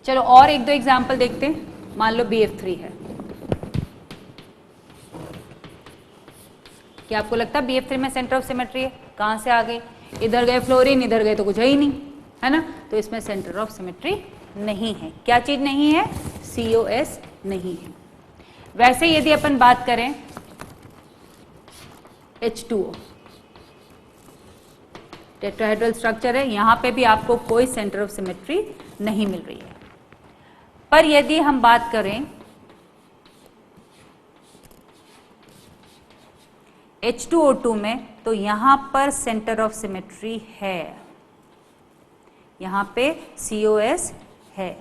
चलो और एक दो एग्जाम्पल देखते हैं। मान लो BF3 है, क्या आपको लगता है BF3 में सेंटर ऑफ सिमेट्री है? कहाँ से आ गई? इधर गए फ्लोरीन, इधर गए तो कुछ है ही नहीं, है ना? तो इसमें सेंटर ऑफ सिमेट्री नहीं है। क्या चीज नहीं है? COS नहीं है। वैसे यदि अपन बात करें H2O, टेट्राहेड्रल स्ट्रक्चर है, यहां पे भी आपको कोई सेंटर ऑफ सिमेट्री नहीं मिल रही है। पर यदि हम बात करें H2O2 में, तो यहां पर सेंटर ऑफ सिमेट्री है, यहां पे COS है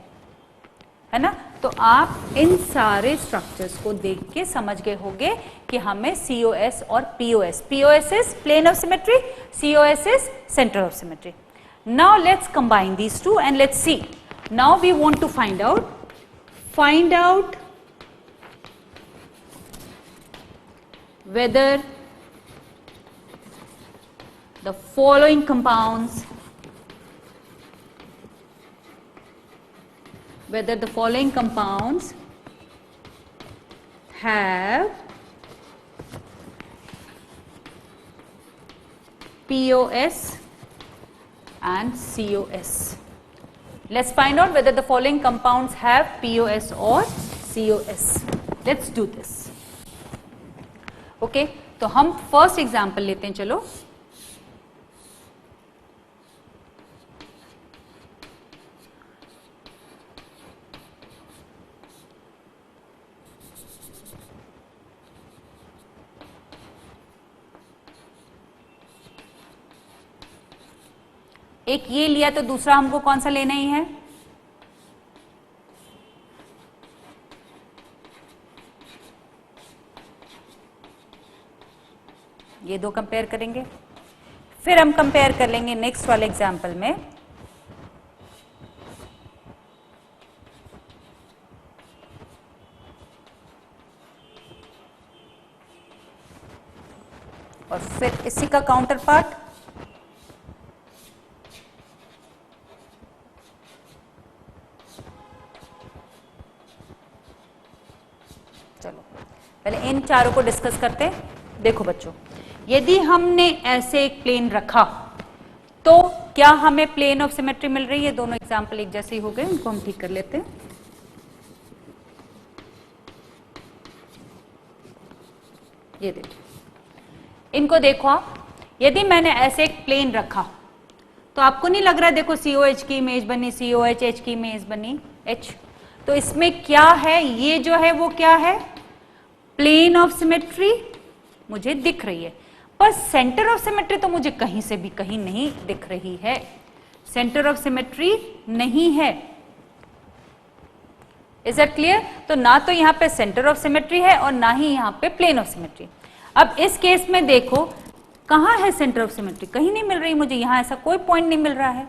ना? तो आप इन सारे स्ट्रक्चर्स को देख के समझ गए होंगे कि हमें COS और POS is plane of symmetry, COS is centre of symmetry. Now let's combine these two and let's see. Now we want to find out whether the following compounds have POS and COS. Let's find out whether the following compounds have POS or COS. Let's do this. Okay, तो हम first example लेते हैं. चलो एक ये लिया, तो दूसरा हमको कौन सा लेना ही है? ये दो कंपेयर करेंगे, फिर हम कंपेयर कर लेंगे नेक्स्ट वाले एग्जाम्पल में और फिर इसी का काउंटर पार्ट. चलो पहले इन चारों को डिस्कस करते हैं. देखो बच्चों, यदि हमने ऐसे एक प्लेन रखा तो क्या हमें प्लेन ऑफ सिमेट्री मिल रही है? दोनों एग्जाम्पल एक जैसे ही हो गए, इनको हम ठीक कर लेते हैं. ये देखो, इनको देखो आप, यदि मैंने ऐसे एक प्लेन रखा तो आपको नहीं लग रहा है? देखो COH की इमेज बनी, COH H की इमेज बनी, H. तो इसमें क्या है? ये जो है वो क्या है? प्लेन ऑफ सिमेट्री मुझे दिख रही है, पर सेंटर ऑफ सिमेट्री तो मुझे कहीं से भी कहीं नहीं दिख रही है. सेंटर ऑफ सिमेट्री नहीं है. Is that clear? तो ना तो यहां पे सेंटर ऑफ सिमेट्री है और ना ही यहां पे प्लेन ऑफ सिमेट्री. अब इस केस में देखो, कहां है सेंटर ऑफ सिमेट्री? कहीं नहीं मिल रही मुझे. यहां ऐसा कोई पॉइंट नहीं मिल रहा है,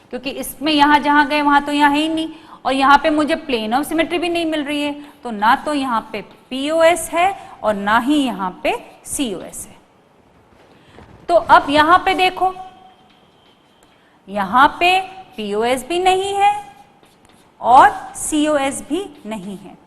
क्योंकि इसमें यहां जहां गए वहां तो यहां है ही नहीं, और यहां पे मुझे प्लेन ऑफ सिमेट्री भी नहीं मिल रही है. तो ना तो यहां पे POS है और ना ही यहां पे COS है. तो अब यहां पे देखो, यहां पे POS भी नहीं है और COS भी नहीं है.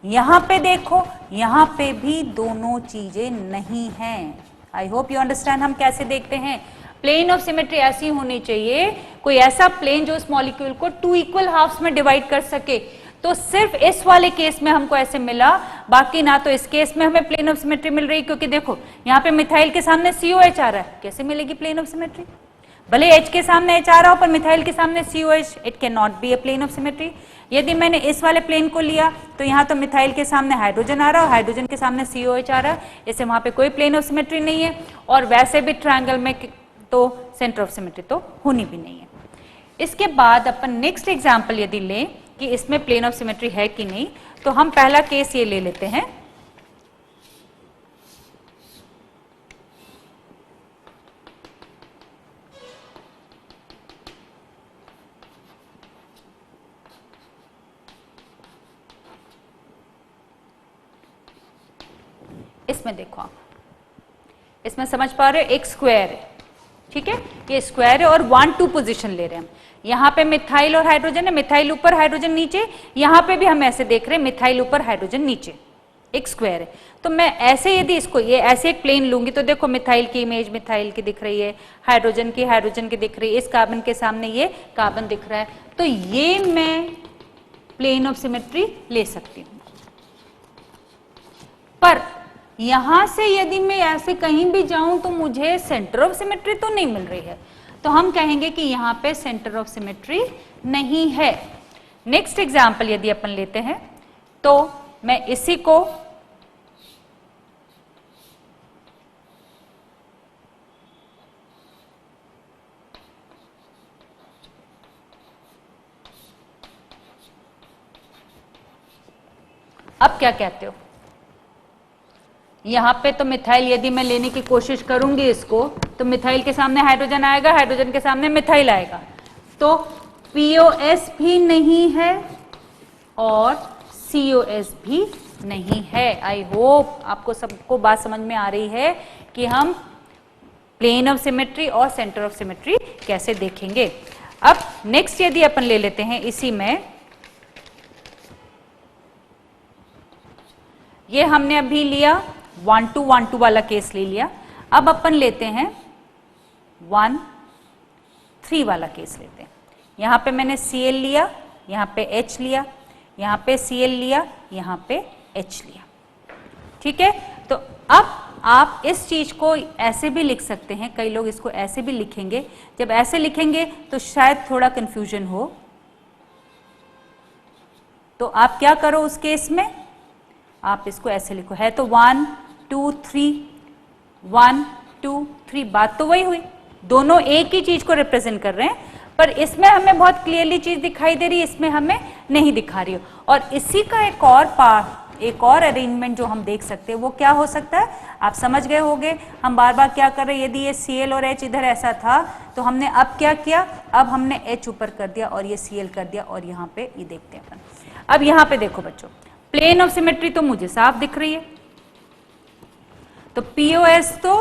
यहां पे देखो, यहां पे भी दोनों चीजें नहीं हैं. आई होप यू अंडरस्टैंड हम कैसे देखते हैं. प्लेन ऑफ सिमेट्री ऐसी होनी चाहिए, कोई ऐसा प्लेन जो इस मॉलिक्यूल को 2 इक्वल हाफ्स में डिवाइड कर सके. तो सिर्फ इस वाले केस में हमको ऐसे मिला, बाकी ना तो इस केस में हमें प्लेन ऑफ सिमेट्री मिल रही, क्योंकि देखो यहाँ पे मिथाइल के सामने COH आ रहा है. कैसे मिलेगी प्लेन ऑफ सिमेट्री? भले H के सामने H आ रहा हो, पर मिथाइल के सामने COH, it can not be a plane of symmetry. यदि मैंने इस वाले प्लेन को लिया तो यहाँ तो मिथाइल के सामने हाइड्रोजन आ रहा है, हाइड्रोजन के सामने COH आ रहा है, इससे वहां पे कोई प्लेन ऑफ सिमेट्री नहीं है. और वैसे भी ट्रायंगल में तो सेंटर ऑफ सिमेट्री तो होनी भी नहीं है. इसके बाद अपन नेक्स्ट एग्जाम्पल यदि लें कि इसमें प्लेन ऑफ सिमेट्री है कि नहीं, तो हम पहला केस ये ले लेते हैं. इसमें देखो आप, इसमें समझ पा रहे हो, एक स्क्वायर है, ठीक है, ये स्क्वायर है और 1 2 पोजीशन ले रहे हैं हम। यहाँ पे मिथाइल और हाइड्रोजन है, मिथाइल ऊपर हाइड्रोजन नीचे, यहाँ पे भी हम ऐसे देख रहे हैं मिथाइल ऊपर हाइड्रोजन नीचे, एक स्क्वायर है। तो मैं ऐसे यदि इसको ये ऐसे एक प्लेन लूंगी तो देखो मिथाइल की इमेज मिथाइल की दिख रही है, हाइड्रोजन की दिख रही है, इस कार्बन के सामने ये कार्बन दिख रहा है, तो ये मैं प्लेन ऑफ सिमेट्री ले सकती हूं। पर यहां से यदि मैं ऐसे कहीं भी जाऊं तो मुझे सेंटर ऑफ सिमेट्री तो नहीं मिल रही है, तो हम कहेंगे कि यहां पे सेंटर ऑफ सिमेट्री नहीं है। नेक्स्ट एग्जांपल यदि अपन लेते हैं तो मैं इसी को अब क्या कहते हो, यहां पे तो मिथाइल यदि मैं लेने की कोशिश करूंगी इसको तो मिथाइल के सामने हाइड्रोजन आएगा, हाइड्रोजन के सामने मिथाइल आएगा, तो POS भी नहीं है और COS भी नहीं है। आई होप आपको सबको बात समझ में आ रही है कि हम प्लेन ऑफ सिमेट्री और सेंटर ऑफ सिमेट्री कैसे देखेंगे। अब नेक्स्ट यदि अपन ले लेते हैं इसी में, ये हमने अभी लिया 1 2 1 2 वाला केस ले लिया, अब अपन लेते हैं 1 3 वाला केस लेते हैं। यहां पे मैंने Cl लिया, यहां पे H लिया, यहां पे Cl लिया, यहां पे H लिया, ठीक है। तो अब आप इस चीज को ऐसे भी लिख सकते हैं, कई लोग इसको ऐसे भी लिखेंगे, जब ऐसे लिखेंगे तो शायद थोड़ा कंफ्यूजन हो, तो आप क्या करो उस केस में, आप इसको ऐसे लिखो, है तो 1 2 3 1 2 3, बात तो वही हुई, दोनों एक ही चीज को रिप्रेजेंट कर रहे हैं, पर इसमें हमें बहुत क्लियरली चीज दिखाई दे रही है, इसमें हमें नहीं दिखा रही हो। और इसी का एक और पार्ट, एक और अरेंजमेंट जो हम देख सकते हैं वो क्या हो सकता है, आप समझ गए होंगे। हम बार बार क्या कर रहे हैं, यदि ये Cl और H इधर ऐसा था तो हमने अब क्या किया, अब हमने H ऊपर कर दिया और ये Cl कर दिया, और यहाँ पे ये देखते हैं अपन। अब यहाँ पे देखो बच्चों, प्लेन ऑफ सिमेट्री तो मुझे साफ दिख रही है, तो POS तो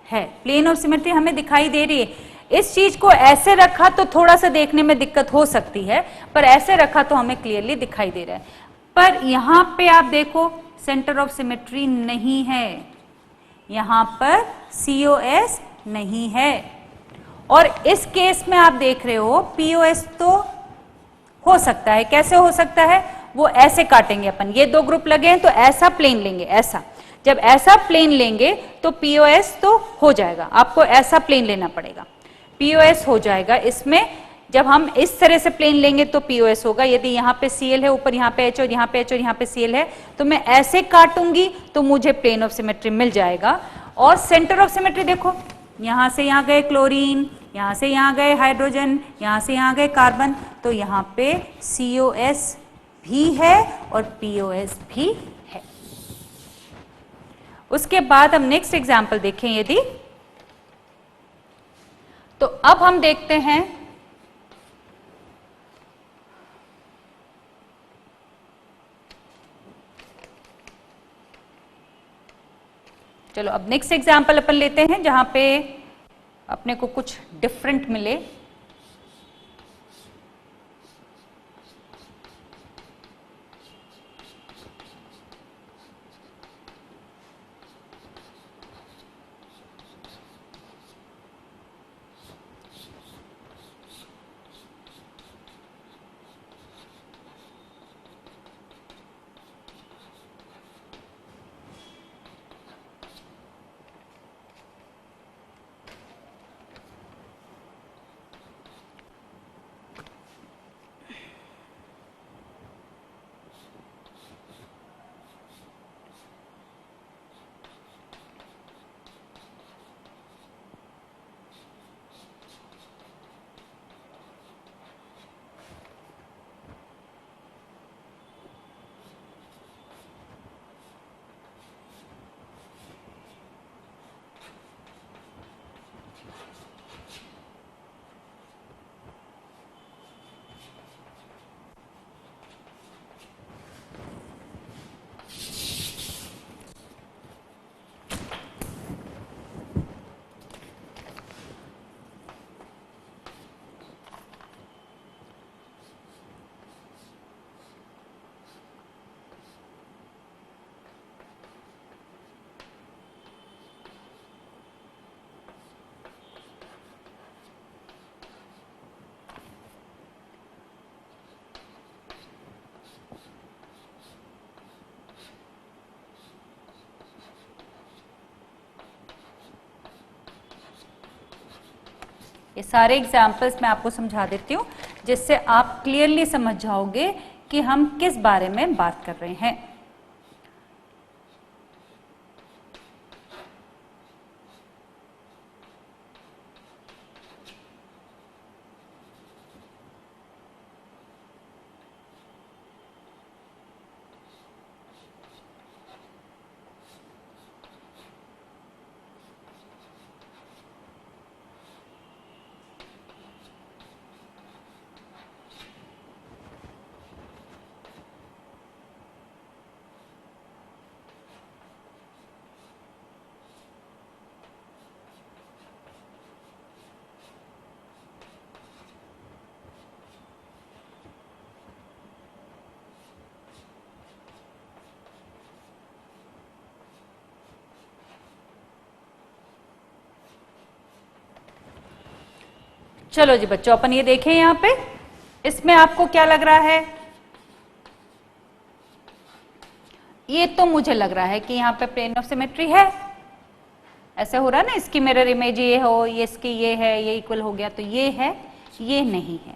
है, प्लेन ऑफ सिमेट्री हमें दिखाई दे रही है। इस चीज को ऐसे रखा तो थोड़ा सा देखने में दिक्कत हो सकती है, पर ऐसे रखा तो हमें क्लियरली दिखाई दे रहा है। पर यहां पे आप देखो सेंटर ऑफ सिमेट्री नहीं है, यहां पर COS नहीं है, और इस केस में आप देख रहे हो POS तो हो सकता है। कैसे हो सकता है, वो ऐसे काटेंगे अपन, ये दो ग्रुप लगे हैं तो ऐसा प्लेन लेंगे, ऐसा, जब ऐसा प्लेन लेंगे तो POS तो हो जाएगा, आपको ऐसा प्लेन लेना पड़ेगा, POS हो जाएगा इसमें। जब हम इस तरह से प्लेन लेंगे तो POS होगा, यदि यहाँ पे Cl है ऊपर, यहाँ पे H और यहाँ पे H और यहाँ पे Cl है, तो मैं ऐसे काटूंगी तो मुझे प्लेन ऑफ सिमेट्री मिल जाएगा। और सेंटर ऑफ सिमेट्री देखो, यहाँ से यहाँ गए क्लोरीन, यहाँ से यहाँ गए हाइड्रोजन, यहाँ से यहाँ गए कार्बन, तो यहाँ पे COS भी है और POS भी है। उसके बाद हम नेक्स्ट एग्जाम्पल देखें यदि, तो अब हम देखते हैं चलो अब नेक्स्ट एग्जाम्पल अपन लेते हैं जहां पे अपने को कुछ डिफरेंट मिले। ये सारे एग्जाम्पल्स मैं आपको समझा देती हूँ जिससे आप क्लियरली समझ जाओगे कि हम किस बारे में बात कर रहे हैं। चलो जी बच्चों, अपन ये देखें यहाँ पे, इसमें आपको क्या लग रहा है? ये तो मुझे लग रहा है कि यहाँ पे प्लेन ऑफ सिमेट्री है, ऐसे हो रहा है ना, इसकी मिरर इमेज ये हो, ये इसकी ये है, ये इक्वल हो गया, तो ये है, ये नहीं है।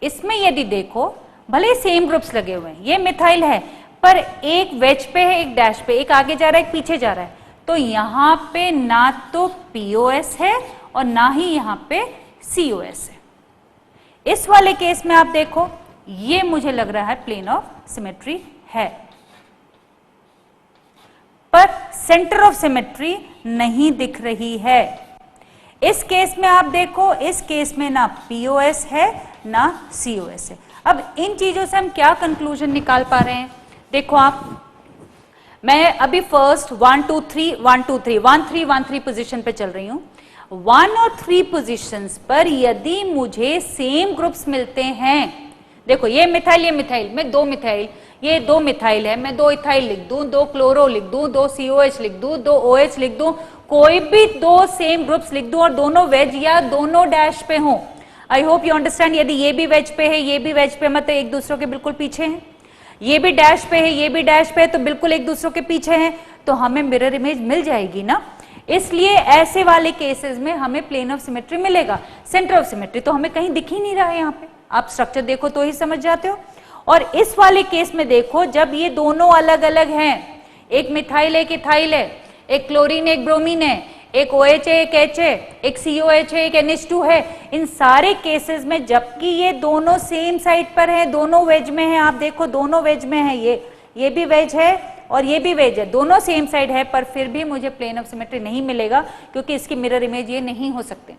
इसमें यदि देखो, भले सेम ग्रुप्स लगे हुए हैं, ये मिथाइल है पर एक वेज पे है, एक डैश पे, एक आगे जा रहा है, एक पीछे जा रहा है, तो यहाँ पे ना तो POS है और ना ही यहाँ पे COS है। इस वाले केस में आप देखो, ये मुझे लग रहा है प्लेन ऑफ सिमेट्री है, पर सेंटर ऑफ सिमेट्री नहीं दिख रही है। इस केस में आप देखो, इस केस में ना POS है ना COS है। अब इन चीजों से हम क्या कंक्लूजन निकाल पा रहे हैं? देखो आप, मैं अभी फर्स्ट 1 2 3 1 2 3 1 3 1 3 पोजीशन पे चल रही हूं। 1 और 3 पोजीशंस पर यदि मुझे सेम ग्रुप्स मिलते हैं, देखो ये मिथाइल, मैं 2 मिथाइल, ये 2 मिथाइल है, मैं 2 इथाइल लिख दूं, 2 क्लोरो लिख दूं, 2 COH लिख दूं, 2 OH लिख दूं, कोई भी 2 सेम ग्रुप्स लिख दूं और दोनों वेज या दोनों डैश पे हों। I hope you understand. यदि ये भी वेज पे है, ये भी वेज पे, मतलब एक दूसरे के बिल्कुल पीछे हैं, ये भी डैश पे है, ये भी डैश पे है, तो बिल्कुल एक दूसरे के पीछे हैं, तो हमें मिरर इमेज मिल जाएगी ना। इसलिए ऐसे वाले केसेस में हमें प्लेन ऑफ सिमेट्री मिलेगा। सेंटर ऑफ सिमेट्री तो हमें कहीं दिख ही नहीं रहा है। यहाँ पे आप स्ट्रक्चर देखो तो ही समझ जाते हो। और इस वाले केस में देखो, जब ये दोनों अलग अलग हैं, एक मिथाइल एक इथाइल है, एक क्लोरीन एक ब्रोमीन है, एक OH है, एक H है, एक COH है, एक NH2 है, इन सारे केसेस में जबकि ये दोनों सेम साइड पर है, दोनों वेज में है, आप देखो दोनों वेज में है, ये भी वेज है और ये भी वेज है, दोनों सेम साइड है, पर फिर भी मुझे प्लेन ऑफ सिमेट्री नहीं मिलेगा क्योंकि इसकी मिरर इमेज ये नहीं हो सकते।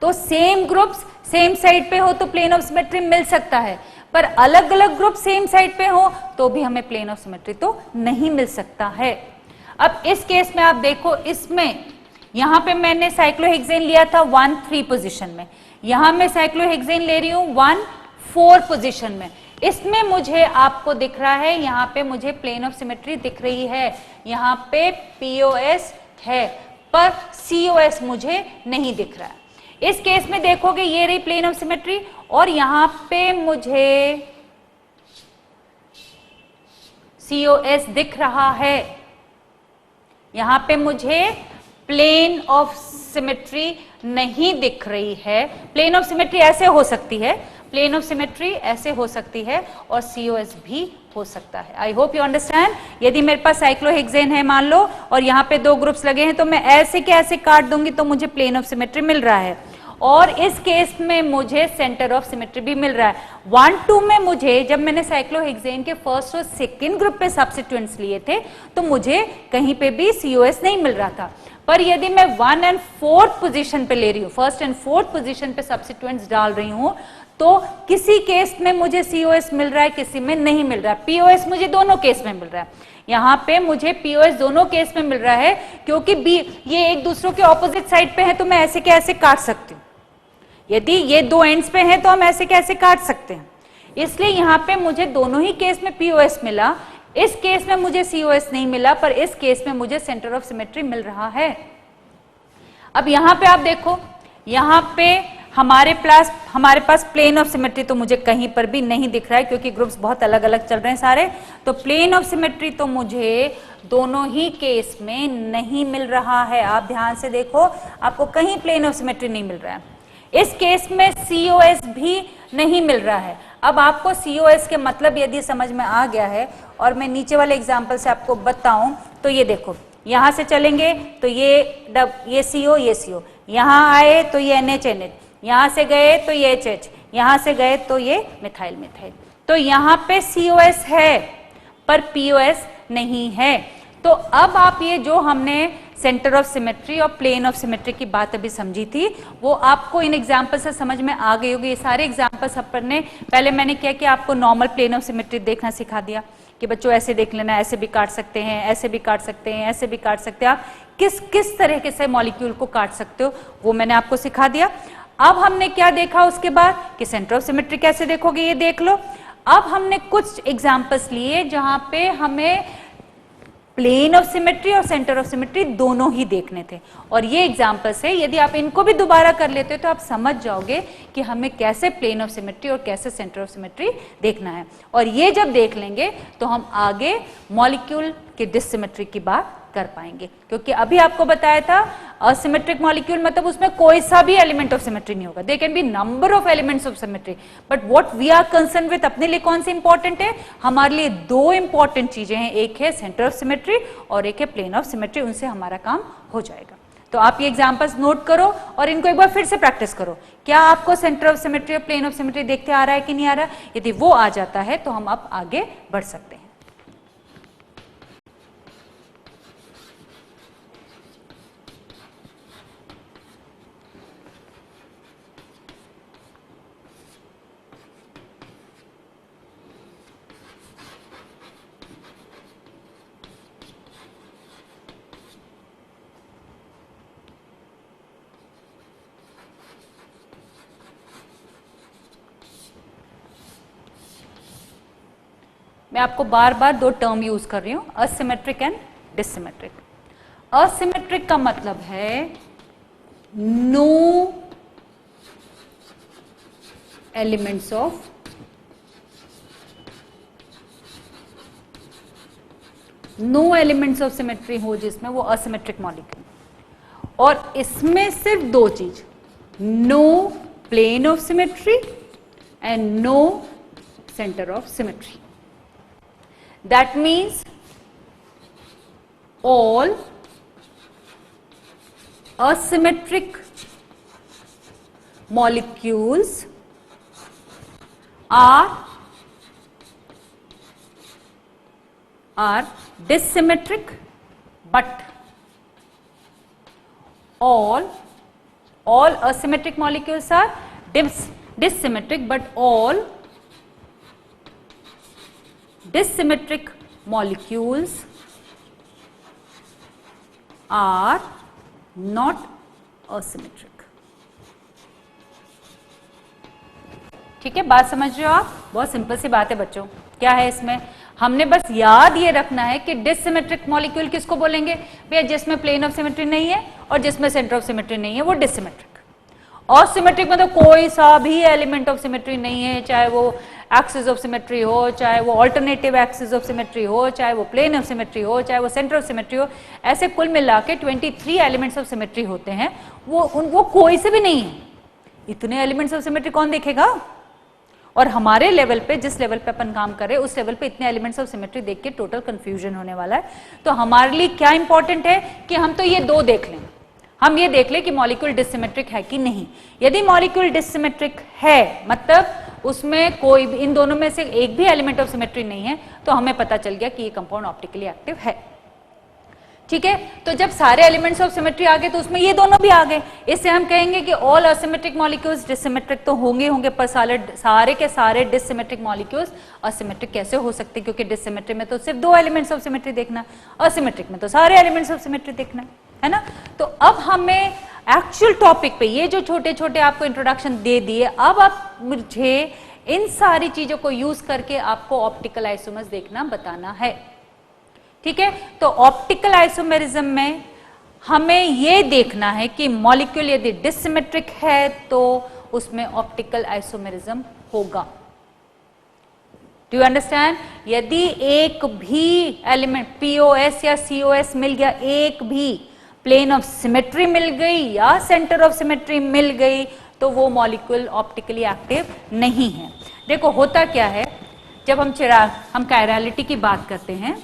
तो सेम ग्रुप्स सेम साइड पे हो तो प्लेन ऑफ सिमेट्री मिल सकता है, पर अलग अलग ग्रुप सेम साइड पे हो तो भी हमें प्लेन ऑफ सिमेट्री तो नहीं मिल सकता है। अब इस केस में आप देखो, इसमें यहां पे मैंने साइक्लोहेक्सेन लिया था 1 3 पोजीशन में, यहां मैं साइक्लोहेक्सेन ले रही हूं 1 4 पोजीशन में। इसमें मुझे आपको दिख रहा है, यहां पे मुझे प्लेन ऑफ सिमेट्री दिख रही है, यहां पे POS है पर COS मुझे नहीं दिख रहा है। इस केस में देखोगे ये रही प्लेन ऑफ सिमेट्री और यहां पे मुझे COS दिख रहा है, यहां पे मुझे प्लेन ऑफ सिमेट्री नहीं दिख रही है। प्लेन ऑफ सिमेट्री ऐसे हो सकती है, प्लेन ऑफ सिमेट्री ऐसे हो सकती है और COS भी हो सकता है। I hope you understand. यदि मेरे पास साइक्लोहेक्सेन है मान लो और यहाँ पे 2 ग्रुप्स लगे हैं, तो मैं ऐसे के ऐसे काट दूंगी तो मुझे प्लेन ऑफ सिमेट्री मिल रहा है। और इस केस में मुझे सेंटर ऑफ सिमेट्री भी मिल रहा है। 1 2 में मुझे, जब मैंने साइक्लोहेक्सेन के फर्स्ट और सेकेंड ग्रुप पे सब्स्टिट्यूएंट्स लिए थे तो मुझे कहीं पे भी COS नहीं मिल रहा था, पर यदि मैं 1 और 4 पोजीशन पे ले रही हूँ, फर्स्ट एंड फोर्थ पोजीशन पे सब्स्टिट्यूएंट्स डाल रही हूँ, तो किसी केस में मुझे COS मिल रहा है, किसी में नहीं मिल रहा है। POS मुझे दोनों केस में मिल रहा है, यहाँ पे मुझे POS दोनों केस में मिल रहा है क्योंकि ये एक दूसरों के ऑपोजिट साइड पे है, तो मैं ऐसे के ऐसे काट सकती हूँ। यदि ये 2 एंड्स पे हैं तो हम ऐसे कैसे काट सकते हैं, इसलिए यहाँ पे मुझे दोनों ही केस में POS मिला। इस केस में मुझे COS नहीं मिला, पर इस केस में मुझे सेंटर ऑफ सिमेट्री मिल रहा है। अब यहाँ पे आप देखो, यहाँ पे हमारे पास प्लेन ऑफ सिमेट्री तो मुझे कहीं पर भी नहीं दिख रहा है क्योंकि ग्रुप्स बहुत अलग अलग चल रहे हैं सारे। तो प्लेन ऑफ सिमेट्री तो मुझे दोनों ही केस में नहीं मिल रहा है। आप ध्यान से देखो, आपको कहीं प्लेन ऑफ सिमेट्री नहीं मिल रहा है। इस केस में COS भी नहीं मिल रहा है। अब आपको COS के मतलब यदि समझ में आ गया है और मैं नीचे वाले एग्जाम्पल से आपको बताऊं तो ये देखो, यहां से चलेंगे तो ये CO, ये CO, यहां आए तो ये NH, यहां से गए तो ये HH, यहां से गए तो ये मिथाइल मिथाइल। तो यहां पे COS है पर POS नहीं है। तो अब आप ये जो हमने सेंटर ऑफ सिमेट्री और प्लेन ऑफ सिमेट्री की बात अभी समझी थी, वो आपको इन एग्जाम्पल से समझ में आ गई होगी। ये सारे एग्जाम्पल्स अपन ने पहले मैंने क्या कि आपको नॉर्मल प्लेन ऑफ सिमेट्री देखना सिखा दिया कि बच्चों ऐसे देख लेना, ऐसे भी काट सकते हैं, ऐसे भी काट सकते हैं, ऐसे भी काट सकते हैं, आप किस किस तरीके से मॉलिक्यूल को काट सकते हो वो मैंने आपको सिखा दिया। अब हमने क्या देखा उसके बाद कि सेंटर ऑफ सिमेट्री कैसे देखोगे, ये देख लो। अब हमने कुछ एग्जाम्पल्स लिए जहां पे हमें प्लेन ऑफ सिमेट्री और सेंटर ऑफ सिमेट्री दोनों ही देखने थे, और ये एग्जाम्पल्स है, यदि आप इनको भी दोबारा कर लेते हो तो आप समझ जाओगे कि हमें कैसे प्लेन ऑफ सिमेट्री और कैसे सेंटर ऑफ सिमेट्री देखना है। और ये जब देख लेंगे तो हम आगे मॉलिक्यूल के डिससिमेट्री की बात कर पाएंगे, क्योंकि अभी आपको बताया था असिमेट्रिक मॉलिक्यूल मतलब उसमें कोई सा भी एलिमेंट ऑफ सिमेट्री नहीं होगा। They can be number of elements of symmetry, but what we are concern with, अपने लिए कौन सी इंपॉर्टेंट है, हमारे लिए दो इंपॉर्टेंट चीजें हैं, एक है सेंटर ऑफ सिमेट्री और एक है प्लेन ऑफ सिमेट्री। उनसे हमारा काम हो जाएगा। तो आप ये एग्जाम्पल्स नोट करो और इनको एक बार फिर से प्रैक्टिस करो। क्या आपको सेंटर ऑफ सिमेट्री और प्लेन ऑफ सिमेट्री देखते आ रहा है कि नहीं आ रहा है? यदि वो आ जाता है तो हम अब आगे बढ़ सकते हैं। मैं आपको बार बार दो टर्म यूज कर रही हूं, असिमेट्रिक एंड डिससिमेट्रिक। असिमेट्रिक का मतलब है नो एलिमेंट्स ऑफ सिमेट्री हो जिसमें, वो असिमेट्रिक मॉलिक्यूल। और इसमें सिर्फ दो चीज, no plane of symmetry and no centre of symmetry. That means all asymmetric molecules are dissymmetric, but all asymmetric molecules are dissymmetric, but all dissymmetric molecules are not asymmetric। ठीक है, बात समझ रहे हो आप? बहुत सिंपल सी बात है बच्चों। क्या है इसमें? हमने बस याद ये रखना है कि डिससिमेट्रिक मॉलिक्यूल किसको बोलेंगे भैया? जिसमें प्लेन ऑफ सिमेट्री नहीं है और जिसमें सेंटर ऑफ सिमेट्री नहीं है, वो डिससिमेट्रिक। और सिमेट्रिक मतलब कोई सा भी एलिमेंट ऑफ सिमेट्री नहीं है, चाहे वो एक्सिस ऑफ सिमेट्री हो, चाहे वो अल्टरनेटिव एक्सिस ऑफ सिमेट्री हो, चाहे वो प्लेन ऑफ सिमेट्री हो, चाहे वो सेंटर ऑफ सिमेट्री हो। ऐसे कुल मिला के 23 एलिमेंट्स ऑफ सिमेट्री होते हैं, वो कोई से भी नहीं है। इतने एलिमेंट्स ऑफ सिमेट्री कौन देखेगा? और हमारे लेवल पे, जिस लेवल पे अपन काम कर रहे हैं, उस लेवल पे इतने एलिमेंट्स ऑफ सिमेट्री देख के टोटल कंफ्यूजन होने वाला है। तो हमारे लिए क्या इंपॉर्टेंट है कि हम तो ये दो देख लें, हम ये देख लें कि मॉलिक्यूल डिससिमेट्रिक है कि नहीं। यदि मॉलिक्यूल डिससिमेट्रिक है, मतलब उसमें कोई भी, इन दोनों में से एक भी एलिमेंट ऑफ सिमेट्री नहीं है, तो हमें पता चल गया कि ये कंपाउंड ऑप्टिकली एक्टिव है। ठीक है, तो जब सारे एलिमेंट्स ऑफ सिमेट्री आ गए तो उसमें ये दोनों भी आ गए। इससे हम कहेंगे कि ऑल असिमेट्रिक मॉलिक्यूल्स डिससिमेट्रिक तो होंगे, पर सारे के सारे डिससिमेट्रिक मॉलिक्यूल्स असिमेट्रिक कैसे हो सकते? क्योंकि डिससिमेट्री में तो सिर्फ दो एलिमेंट्स ऑफ सिमेट्री देखना, असिमेट्रिक में तो सारे एलिमेंट्स ऑफ सिमेट्री देखना है ना। तो अब हमें एक्चुअल टॉपिक पे ये जो छोटे छोटे आपको इंट्रोडक्शन दे दिए, अब आप मुझे इन सारी चीजों को यूज करके आपको ऑप्टिकल आइसोमर्स देखना बताना है। ठीक है, तो ऑप्टिकल आइसोमेरिज्म में हमें ये देखना है कि मॉलिक्यूल यदि डिससिमेट्रिक है तो उसमें ऑप्टिकल आइसोमेरिज्म होगा। Do you understand? यदि एक भी एलिमेंट POS या COS मिल गया, एक भी प्लेन ऑफ सिमेट्री मिल गई या सेंटर ऑफ सिमेट्री मिल गई, तो वो मॉलिक्यूल ऑप्टिकली एक्टिव नहीं है। देखो होता क्या है, जब हम कायरलिटी की बात करते हैं,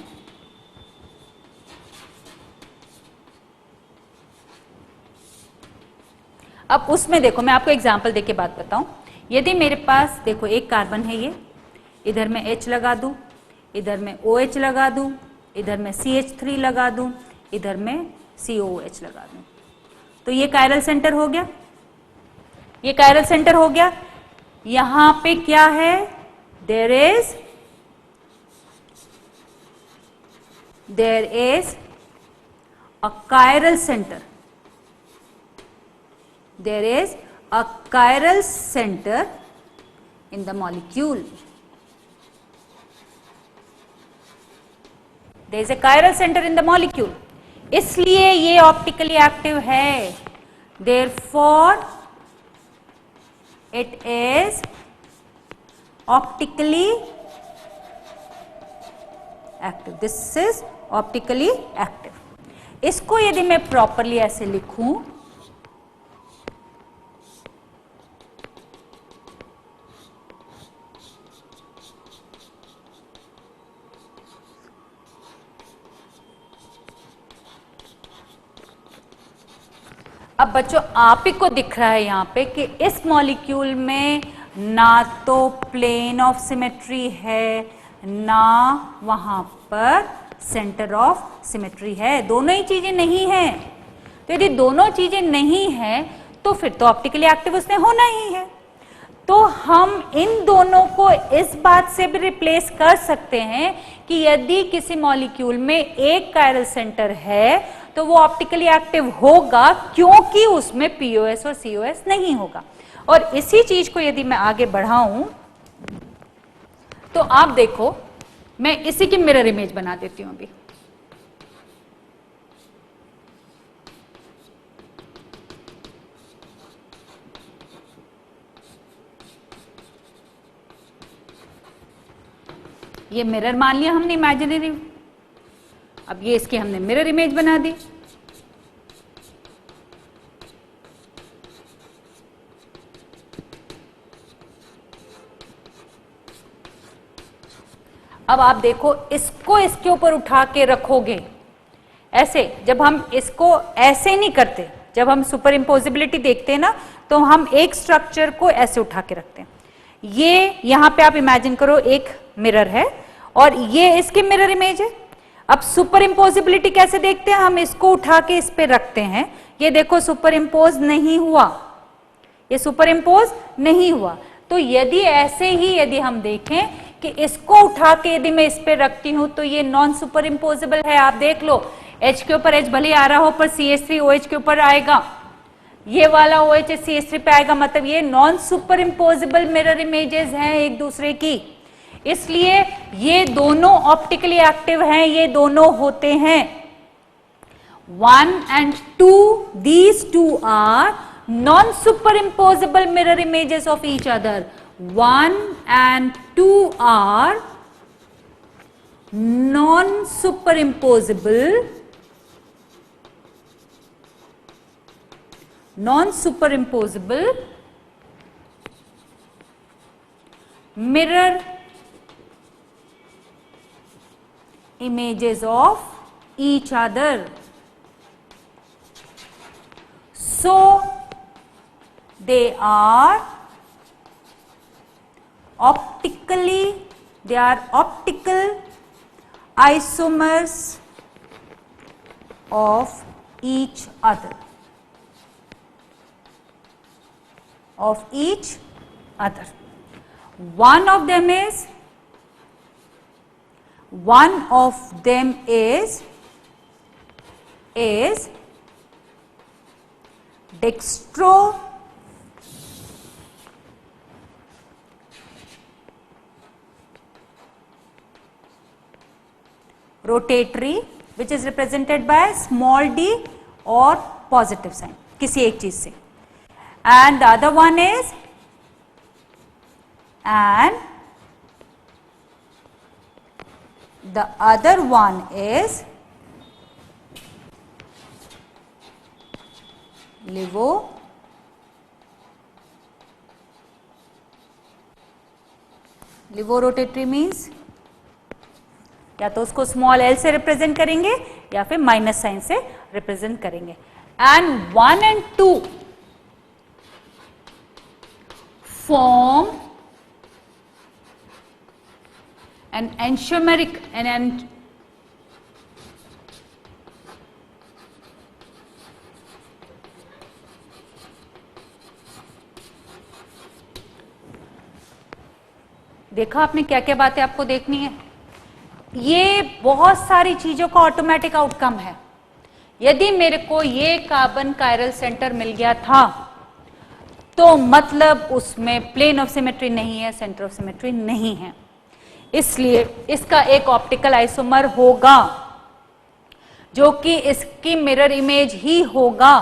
अब उसमें देखो मैं आपको एग्जांपल देके बात बताऊं। यदि मेरे पास देखो एक कार्बन है, ये इधर मैं H लगा दूं, इधर मैं OH लगा दूं, इधर मैं CH3 लगा दूं, इधर मैं COOH लगा दूं, तो ये कायरल सेंटर हो गया, ये कायरल सेंटर हो गया। यहां पे क्या है, there is a chiral centre, there is a chiral center in the molecule, there is a chiral center in the molecule, इसलिए ये ऑप्टिकली एक्टिव है, therefore it is optically active, this is optically active। इसको यदि मैं properly ऐसे लिखूं, अब बच्चों आप ही को दिख रहा है यहां पे कि इस मॉलिक्यूल में ना तो प्लेन ऑफ सिमेट्री है, ना वहां पर सेंटर ऑफ सिमेट्री है, दोनों ही चीजें नहीं है। तो यदि दोनों चीजें नहीं है तो फिर तो ऑप्टिकली एक्टिव उसने होना ही है। तो हम इन दोनों को इस बात से भी रिप्लेस कर सकते हैं कि यदि किसी मॉलिक्यूल में एक कायरल सेंटर है तो वो ऑप्टिकली एक्टिव होगा, क्योंकि उसमें POS और COS नहीं होगा। और इसी चीज को यदि मैं आगे बढ़ाऊं तो आप देखो, मैं इसी की मिरर इमेज बना देती हूं अभी। ये मिरर मान लिया हमने इमेजिनरी, अब ये इसकी हमने मिरर इमेज बना दी। अब आप देखो, इसको इसके ऊपर उठा के रखोगे ऐसे, जब हम इसको ऐसे नहीं करते, जब हम सुपर इम्पोजिबिलिटी देखते हैं ना, तो हम एक स्ट्रक्चर को ऐसे उठा के रखते हैं। ये यहां पे आप इमेजिन करो एक मिरर है और ये इसकी मिरर इमेज है। अब सुपर इम्पोजिबिलिटी कैसे देखते हैं, हम इसको उठा के इस पे रखते हैं, ये देखो सुपर इम्पोज नहीं हुआ, ये सुपर इम्पोज नहीं हुआ। तो यदि ऐसे ही यदि हम देखें कि इसको उठा के यदि मैं इस पे रखती हूं तो ये नॉन सुपर इम्पोजेबल है। आप देख लो, H के ऊपर H भले आ रहा हो पर CH3 OH के ऊपर आएगा, ये वाला OH CH3 पे आएगा, मतलब ये non super imposable mirror images हैं एक दूसरे की। इसलिए ये दोनों ऑप्टिकली एक्टिव हैं, ये दोनों होते हैं 1 and 2, these two are non superimposable mirror images of each other. 1 and 2 are non superimposable mirror images of each other. So they are optical isomers of each other. One of them is dextro rotatory, which is represented by small d और positive sign किसी एक चीज से, and the other one is an the other one is levorotatory means या तो उसको small L से represent करेंगे या फिर माइनस साइन से रिप्रेजेंट करेंगे. And 1 and 2 form an enantiomeric देखा आपने क्या क्या बातें आपको देखनी है. ये बहुत सारी चीजों का ऑटोमेटिक आउटकम है. यदि मेरे को ये कार्बन कायरल सेंटर मिल गया था तो मतलब उसमें प्लेन ऑफ सिमेट्री नहीं है, सेंटर ऑफ सिमेट्री नहीं है. इसलिए इसका एक ऑप्टिकल आइसोमर होगा जो कि इसकी मिरर इमेज ही होगा,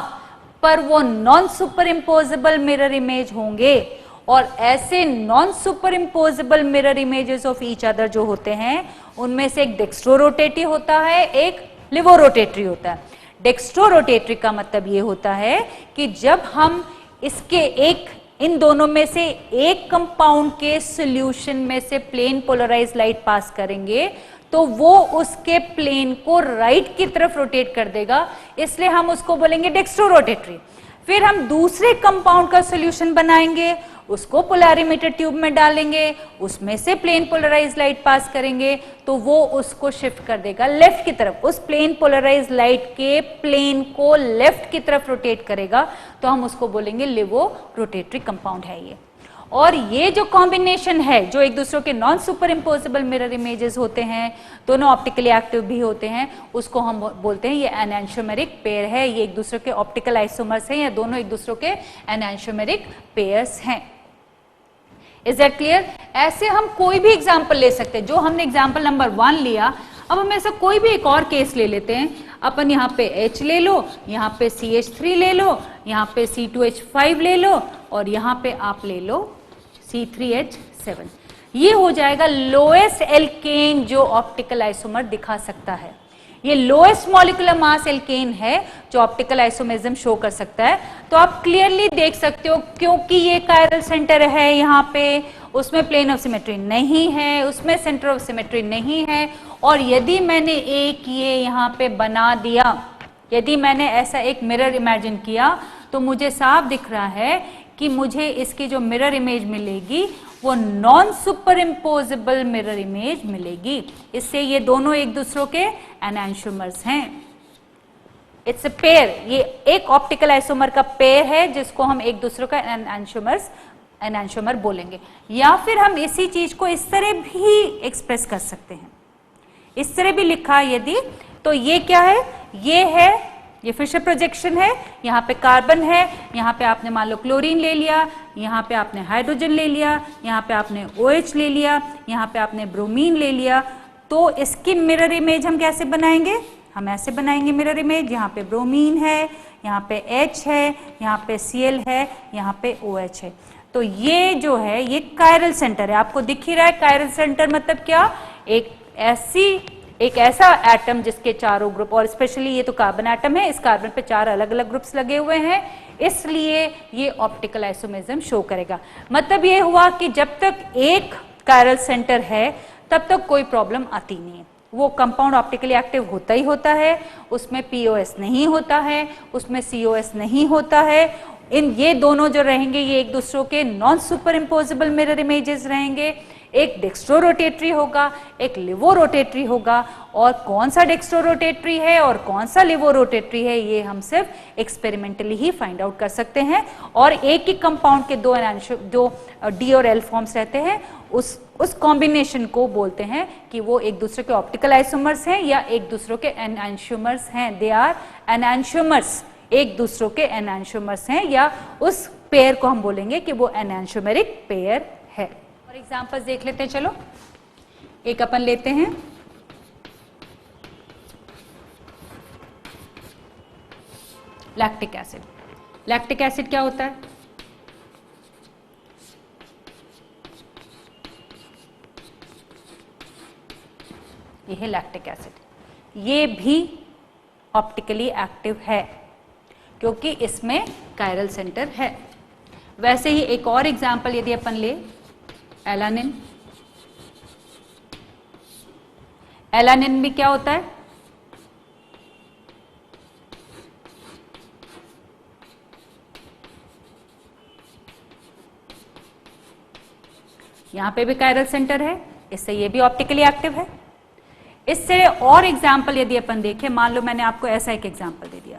पर वो non super imposable mirror image होंगे. और ऐसे non super imposable mirror images of each other जो होते हैं उनमें से एक डेक्स्ट्रोरोटेटरी होता है, एक लिवोरोटेटरी होता है. डेक्स्ट्रोरोटेटरी का मतलब ये होता है कि जब हम इसके इन दोनों में से एक कंपाउंड के सॉल्यूशन में से प्लेन पोलराइज लाइट पास करेंगे तो वो उसके प्लेन को राइट की तरफ रोटेट कर देगा, इसलिए हम उसको बोलेंगे डेक्स्ट्रोरोटेटरी. फिर हम दूसरे कंपाउंड का सॉल्यूशन बनाएंगे, उसको पोलैरिमीटर ट्यूब में डालेंगे, उसमें से प्लेन पोलराइज लाइट पास करेंगे तो वो उसको शिफ्ट कर देगा लेफ्ट की तरफ. उस प्लेन पोलराइज लाइट के प्लेन को लेफ्ट की तरफ रोटेट करेगा तो हम उसको बोलेंगे लिवो रोटेटरी कंपाउंड है ये. और ये जो कॉम्बिनेशन है जो एक दूसरे के non super imposable mirror images होते हैं, दोनों ऑप्टिकली एक्टिव भी होते हैं, उसको हम बोलते हैं ये एनांशियोमेरिक पेयर है. ये एक दूसरे के ऑप्टिकल आइसोमर्स हैं या दोनों एक दूसरे के एनांशियोमेरिक पेयर्स हैं. Is that clear? ऐसे हम कोई भी एग्जाम्पल ले सकते हैं. जो हमने एग्जाम्पल नंबर 1 लिया, अब हम ऐसा कोई भी एक और केस ले लेते हैं. अपन यहाँ पे H ले लो, यहाँ पे CH3 ले लो, यहाँ पे C2H5 ले लो और यहाँ पे आप ले लो C3H7. ये हो जाएगा लोएस्ट एल्केन जो ऑप्टिकल आइसोमर दिखा सकता है. ये लोएस्ट मॉलिक्यूलर मास एल्केन है जो ऑप्टिकल आइसोमेरिज्म शो कर सकता है. तो आप क्लियरली देख सकते हो क्योंकि ये कायरल सेंटर है यहाँ पे, उसमें प्लेन ऑफ सिमेट्री नहीं है, उसमें सेंटर ऑफ सिमेट्री नहीं है. और यदि मैंने एक ये यहाँ पे बना दिया, यदि मैंने ऐसा एक मिरर इमेजिन किया तो मुझे साफ दिख रहा है कि मुझे इसकी जो मिरर इमेज मिलेगी वो non super imposable mirror image मिलेगी. इससे ये दोनों एक दूसरों के एनांशियोमर्स हैं. It's a pair. ये एक ऑप्टिकल आइसोमर का पेयर है जिसको हम एक दूसरे का एनांशियोमर बोलेंगे. या फिर हम इसी चीज को इस तरह भी एक्सप्रेस कर सकते हैं. इस तरह भी लिखा यदि तो ये क्या है, ये फिशर प्रोजेक्शन है. यहाँ पे कार्बन है, यहाँ पे आपने मान लो क्लोरीन ले लिया, यहाँ पे आपने हाइड्रोजन ले लिया, यहाँ पे आपने OH ले लिया, यहाँ पे आपने ब्रोमीन ले लिया. तो इसकी मिरर इमेज हम कैसे बनाएंगे? हम ऐसे बनाएंगे मिरर इमेज. यहाँ पे ब्रोमीन है, यहाँ पे H है, यहाँ पे Cl है, यहाँ पे OH है. तो ये जो है ये कायरल सेंटर है. आपको दिख ही रहा है कायरल सेंटर मतलब क्या? एक ऐसा एटम जिसके चारों ग्रुप, और स्पेशली ये तो कार्बन एटम है, इस कार्बन पे 4 अलग अलग ग्रुप्स लगे हुए हैं, इसलिए ये ऑप्टिकल आइसोमेरिज्म शो करेगा. मतलब ये हुआ कि जब तक एक कायरल सेंटर है तब तक कोई प्रॉब्लम आती नहीं है. वो कंपाउंड ऑप्टिकली एक्टिव होता ही होता है, उसमें POS नहीं होता है, उसमें COS नहीं होता है. ये दोनों जो रहेंगे ये एक दूसरों के non super imposable mirror images रहेंगे. एक डेक्स्ट्रोरोटेटरी होगा, एक लिवोरोटेटरी होगा. और कौन सा डेक्स्ट्रोरोटेटरी है और कौन सा लिवोरोटेटरी है ये हम सिर्फ एक्सपेरिमेंटली ही फाइंड आउट कर सकते हैं. और एक ही कंपाउंड के दो D और L फॉर्म्स रहते हैं, उस कॉम्बिनेशन को बोलते हैं कि वो एक दूसरे के ऑप्टिकल आइसोमर्स हैं या एक दूसरे के एनांशियोमर्स हैं. They are enantiomers. एक दूसरों के एनांशियोमर्स हैं या उस पेयर को हम बोलेंगे कि वो एनांशियोमेरिक पेयर है. और एग्जांपल्स देख लेते हैं. चलो एक अपन लेते हैं. Lactic acid. लैक्टिक एसिड क्या होता है? ये है लैक्टिक एसिड, ये भी ऑप्टिकली एक्टिव है क्योंकि इसमें कायरल सेंटर है। वैसे ही एक और एग्जाम्पल यदि अपन ले, एलानिन। एलानिन भी क्या होता है, यहां पे भी कायरल सेंटर है, इससे ये भी ऑप्टिकली एक्टिव है। इससे और एग्जाम्पल यदि अपन देखें, मान लो मैंने आपको ऐसा एक एग्जाम्पल दे दिया,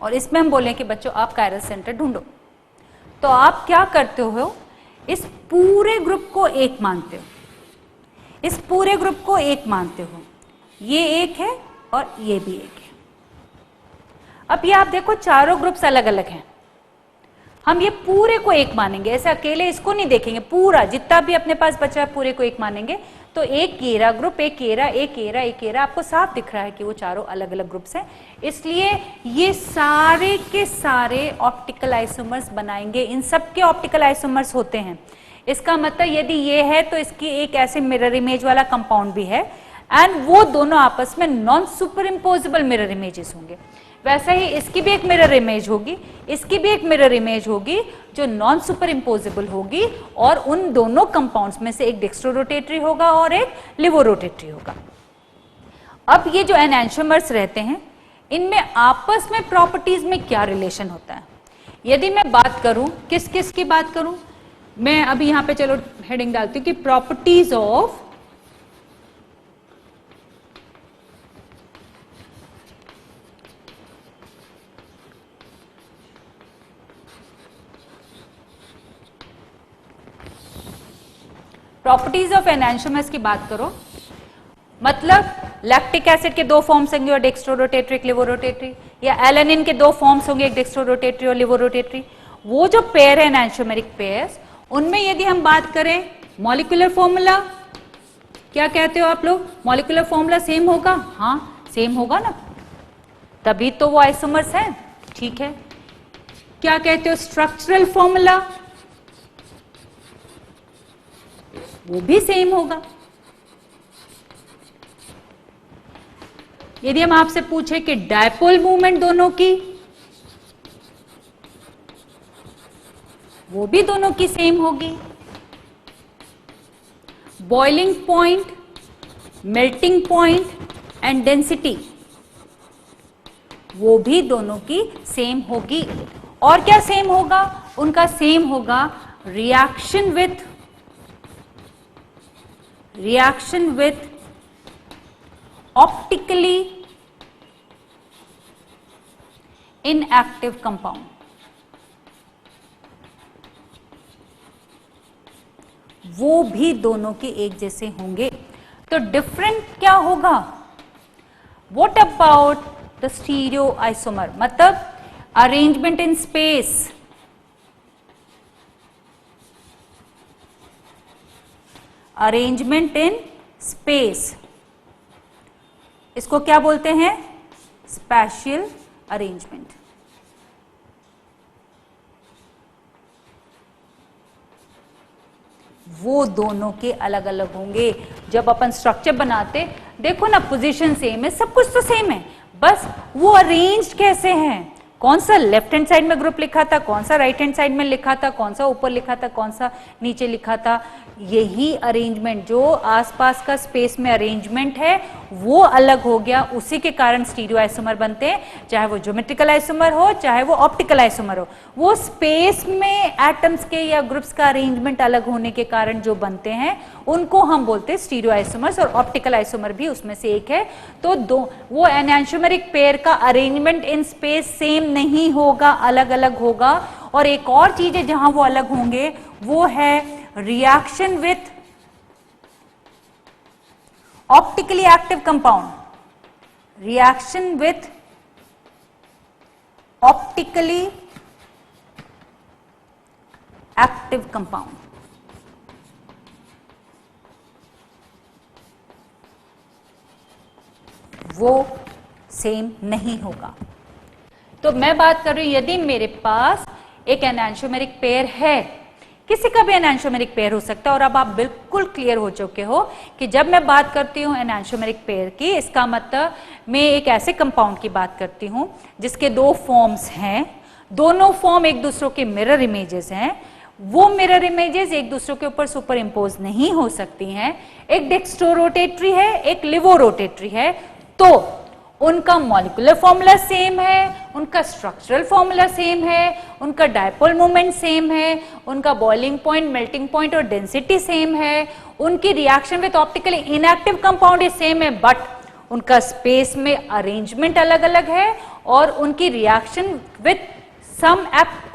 और इसमें हम बोलें कि बच्चों आप कायरल सेंटर ढूंढो, तो आप क्या करते हो, इस पूरे ग्रुप को एक मानते हो, इस पूरे ग्रुप को एक मानते हो, ये एक है और ये भी एक है। अब ये आप देखो चारों ग्रुप्स अलग अलग हैं, हम ये पूरे को एक मानेंगे, ऐसे अकेले इसको नहीं देखेंगे, पूरा जितना भी अपने पास बचा है पूरे को एक मानेंगे। तो एक केरा ग्रुप, एक केरा, एक केरा, एक केरा, आपको साफ दिख रहा है कि वो चारों अलग अलग ग्रुप्स हैं, इसलिए ये सारे के सारे ऑप्टिकल आइसोमर्स बनाएंगे, इन सब के ऑप्टिकल आइसोमर्स होते हैं। इसका मतलब यदि ये है तो इसकी एक ऐसे मिरर इमेज वाला कंपाउंड भी है, एंड वो दोनों आपस में non super imposable mirror images होंगे। वैसे ही इसकी भी एक मिरर इमेज होगी, इसकी भी एक मिरर इमेज होगी जो नॉन सुपर इम्पोजेबल होगी, और उन दोनों कंपाउंड्स में से एक डेक्स्ट्रोरोटेटरी होगा और एक लिवोरोटेटरी होगा। अब ये जो एनैंटियोमर्स रहते हैं, इनमें आपस में प्रॉपर्टीज में क्या रिलेशन होता है, यदि मैं बात करूं, किस किस की बात करूं, मैं अभी यहां पे चलो हेडिंग डालती हूं कि प्रॉपर्टीज ऑफ एनैंटियोमर्स की बात करो, मतलब लैक्टिक एसिड के दो फॉर्म्स होंगे और डेक्स्ट्रोरोटेटरी, एक लिवोरोटेटरी, या एलानिन के दो फॉर्म्स होंगे, एक डेक्स्ट्रोरोटेटरी और लिवोरोटेटरी। वो जो पेयर है एनैंटियोमेरिक पेयर्स, उनमें यदि हम बात करें मॉलिक्यूलर फॉर्मूला, क्या कहते हो आप लोग, मॉलिक्यूलर फॉर्मूला सेम होगा? हाँ सेम होगा ना, तभी तो वो आइसोमर्स हैं, ठीक है। क्या कहते हो स्ट्रक्चरल फॉर्मूला, वो भी सेम होगा। यदि हम आपसे पूछे कि डायपोल मूवमेंट दोनों की, वो भी दोनों की सेम होगी। Boiling point, melting point and density, वो भी दोनों की सेम होगी। और क्या सेम होगा? उनका सेम होगा reaction with optically inactive compound, वो भी दोनों के एक जैसे होंगे। तो डिफरेंट क्या होगा? What about the stereoisomer, मतलब arrangement in space, arrangement in space, इसको क्या बोलते हैं? Spatial arrangement. वो दोनों के अलग अलग होंगे। जब अपन स्ट्रक्चर बनाते, देखो ना पोजीशन सेम है, सब कुछ तो सेम है, बस वो अरेंज्ड कैसे हैं, कौन सा लेफ्ट हैंड साइड में ग्रुप लिखा था, कौन सा राइट हैंड साइड में लिखा था, कौन सा ऊपर लिखा था, कौन सा नीचे लिखा था, यही अरेंजमेंट, जो आसपास का स्पेस में अरेंजमेंट है वो अलग हो गया, उसी के कारण स्टीरियो आइसोमर बनते हैं, चाहे वो ज्योमेट्रिकल आइसोमर हो चाहे वो ऑप्टिकल आइसोमर हो। वो स्पेस में एटम्स के या ग्रुप्स का अरेंजमेंट अलग होने के कारण जो बनते हैं उनको हम बोलते हैं स्टीरियो आइसोमर्स, और ऑप्टिकल आइसोमर भी उसमें से एक है। तो वो एनांटियोमेरिक पेयर का अरेंजमेंट इन स्पेस सेम नहीं होगा, अलग अलग होगा। और एक और चीज है जहां वो अलग होंगे, वो है reaction with optically active compound, reaction with optically active compound. वो सेम नहीं होगा। तो मैं बात कर रही हूं यदि मेरे पास एक एनांशियोमेरिक पेयर है, किसी का भी एनांशियोमेरिक पेयर हो सकता है, और अब आप बिल्कुल क्लियर हो चुके हो कि जब मैं बात करती हूं एनांशियोमेरिक पेयर की, इसका मतलब मैं एक ऐसे कंपाउंड की बात करती हूं जिसके दो फॉर्म्स हैं, दोनों फॉर्म एक दूसरे के मिरर इमेजेस हैं, वो मिरर इमेजेस एक दूसरे के ऊपर सुपर इम्पोज नहीं हो सकती हैं, एक डेक्स्ट्रोरोटेटरी है, एक लिवोरोटेटरी है, तो उनका मॉलिक्यूलर फॉर्मूला सेम है, उनका स्ट्रक्चरल फॉर्मूला सेम है, उनका डायपोल मोमेंट सेम है, उनका बॉइलिंग पॉइंट, मेल्टिंग पॉइंट और डेंसिटी सेम है, उनकी reaction with optically inactive compound same है, बट उनका स्पेस में अरेंजमेंट अलग अलग है, और उनकी reaction with some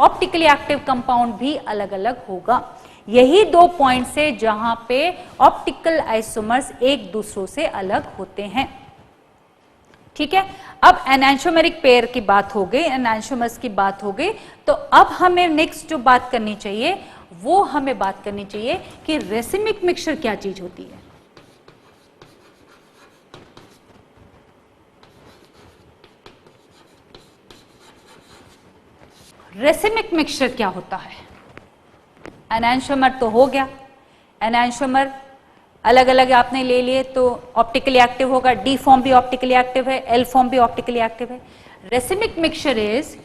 optically active compound भी अलग अलग होगा। यही दो पॉइंट्स है जहां पे ऑप्टिकल आइसोमर्स एक दूसरों से अलग होते हैं। ठीक है, अब एनांशियोमेरिक पेयर की बात हो गई, एनांशियोमर्स की बात हो गई, तो अब हमें नेक्स्ट जो बात करनी चाहिए वो हमें बात करनी चाहिए कि रेसिमिक मिक्सचर क्या चीज होती है। रेसिमिक मिक्सचर क्या होता है? एनांशियोमर तो हो गया, एनांशियोमर अलग अलग आपने ले लिए तो ऑप्टिकली एक्टिव होगा, डी फॉर्म भी ऑप्टिकली एक्टिव है, एल फॉर्म भी ऑप्टिकली एक्टिव है। Racemic mixture is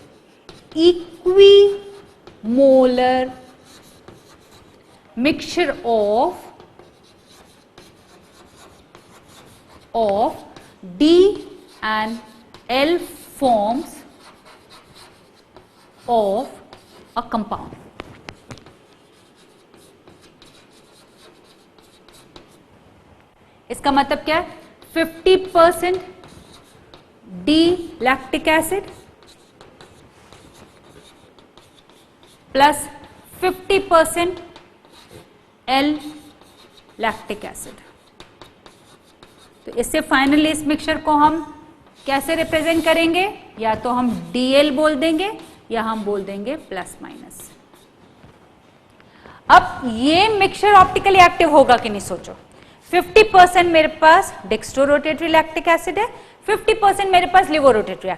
equimolar mixture of D and L forms of a compound. इसका मतलब क्या है? 50% D lactic acid plus 50% L lactic acid. तो इससे फाइनली इस मिक्सचर को हम कैसे रिप्रेजेंट करेंगे? या तो हम Dl बोल देंगे या हम बोल देंगे प्लस माइनस। अब ये मिक्सचर ऑप्टिकली एक्टिव होगा कि नहीं सोचो। 50% मेरे पास डेक्स्ट्रोरोटेटरी लैक्टिक एसिड है, 50% मेरे पास लिवोरोटेटरी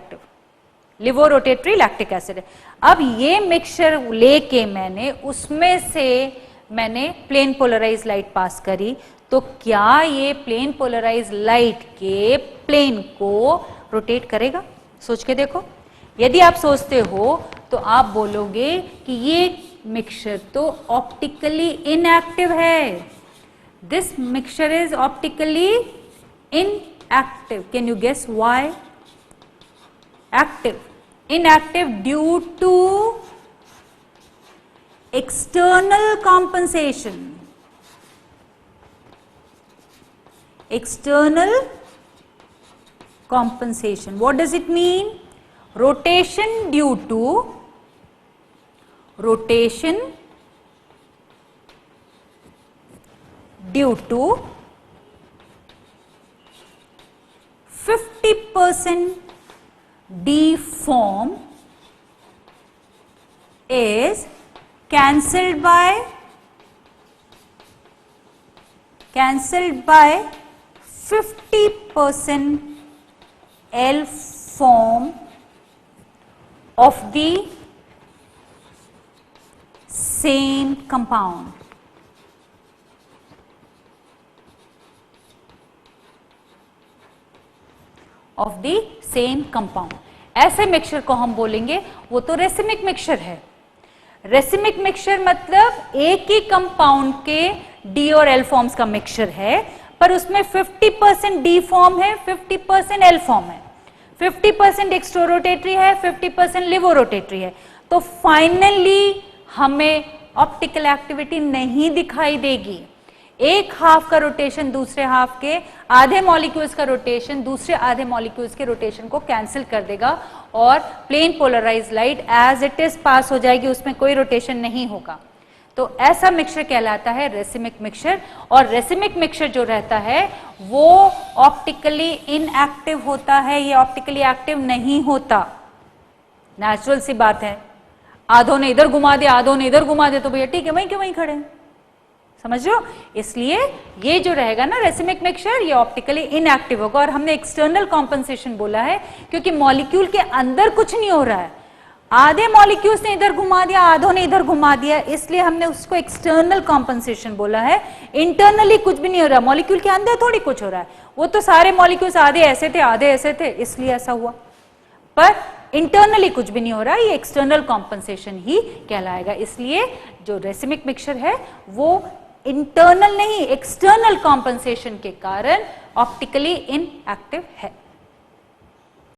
लैक्टिक एसिड है। अब ये मिक्सचर लेके उसमें से मैंने प्लेन पोलराइज लाइट पास करी, तो क्या ये प्लेन पोलराइज लाइट के प्लेन को रोटेट करेगा? सोच के देखो। यदि आप सोचते हो तो आप बोलोगे कि ये मिक्सचर तो ऑप्टिकली इनएक्टिव है। This mixture is optically inactive. Can you guess why? Active, inactive due to external compensation. External compensation. What does it mean? Rotation due to 50% D form is cancelled by 50% L form of the same compound. Of the same compound. ऐसे mixture को हम बोलेंगे वो तो racemic mixture है। Racemic mixture मतलब एक ही compound के डी और एल फॉर्म्स का मिक्सचर है, पर उसमें 50% डी फॉर्म है, 50% एल फॉर्म है, 50% डेक्स्ट्रोरोटेटरी है, 50% लिवोरोटेटरी है। तो फाइनली हमें ऑप्टिकल एक्टिविटी नहीं दिखाई देगी। एक हाफ का रोटेशन दूसरे हाफ के आधे मॉलिक्यूल्स का रोटेशन दूसरे आधे मॉलिक्यूल्स के रोटेशन को कैंसिल कर देगा और plane polarise light as it is pass हो जाएगी, उसमें कोई रोटेशन नहीं होगा। तो ऐसा मिक्सचर कहलाता है रेसिमिक मिक्सचर। और रेसिमिक मिक्सचर जो रहता है वो ऑप्टिकली इनएक्टिव होता है, ये ऑप्टिकली एक्टिव नहीं होता। नेचुरल सी बात है, आधों ने इधर घुमा दिया, आधों ने इधर घुमा दिया, तो भैया ठीक है वहीं के वहीं खड़े हैं। समझ रहे हो? इसलिए ये जो रहेगा ना रेसिमिक मिक्सचर, ये ऑप्टिकली इनएक्टिव होगा। और हमने एक्सटर्नल कॉम्पनसेशन बोला है क्योंकि मॉलिक्यूल के अंदर कुछ नहीं हो रहा है, आधे मॉलिक्यूल्स ने इधर घुमा दिया, आधों ने इधर घुमा दिया, इसलिए हमने उसको एक्सटर्नल कॉम्पनसेशन बोला है। इंटरनली कुछ भी नहीं हो रहा, मॉलिक्यूल के अंदर थोड़ी कुछ हो रहा है, वो तो सारे मॉलिक्यूल्स आधे ऐसे थे आधे ऐसे थे, इसलिए ऐसा हुआ। पर इंटरनली कुछ भी नहीं हो रहा, ये एक्सटर्नल कॉम्पनसेशन ही कहलाएगा। इसलिए जो रेसिमिक मिक्सचर है वो इंटरनल नहीं, एक्सटर्नल कॉम्पनसेशन के कारण ऑप्टिकली इनएक्टिव है।